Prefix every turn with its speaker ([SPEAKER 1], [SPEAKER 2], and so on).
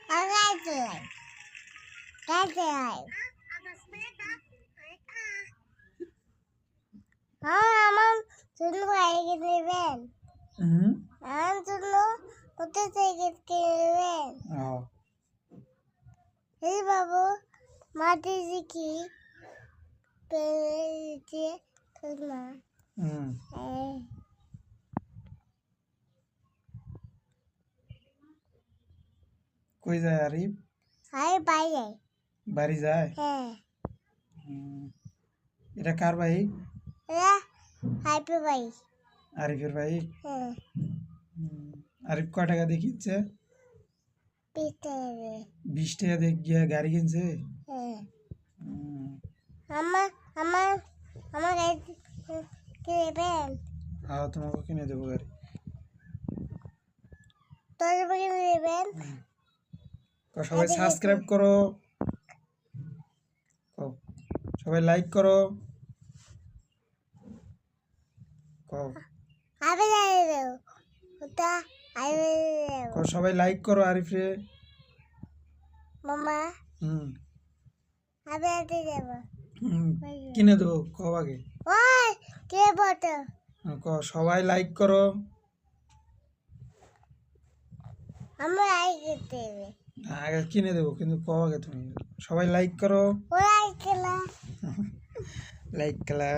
[SPEAKER 1] আমার জন্য বাইরে নেবেন। আমার জন্য কোথায় থেকে নেবেন? এই বাবু মাটি কি পেয়েছে না?
[SPEAKER 2] কই যায় আরিফ?
[SPEAKER 1] বাইরে
[SPEAKER 2] বাড়ি যায়।
[SPEAKER 1] হ্যাঁ।
[SPEAKER 2] এটা কার ভাই?
[SPEAKER 1] হাইপে ভাই।
[SPEAKER 2] আরিফের ভাই।
[SPEAKER 1] হ্যাঁ।
[SPEAKER 2] আরিফ কয় টাকা দিয়ে কিনছে? 20 টাকা দিয়ে গিয়ে গাড়ি কিনছে।
[SPEAKER 1] হ্যাঁ। আমার আমার আমার গাড়ি কিনবেন?
[SPEAKER 2] হ্যাঁ, তোমাকে কিনে দেবো গাড়ি।
[SPEAKER 1] তোর কিনে দেবেন?
[SPEAKER 2] সবাই সাবস্ক্রাইব করো, সবাই লাইক করো। সবাই লাইক করো আরিফে।
[SPEAKER 1] মামা
[SPEAKER 2] কিনে দেবো কব আগে। সবাই লাইক করো। আগে কিনে দেবো, কিন্তু কব আগে তুমি। সবাই লাইক করো। লাইক খেলা।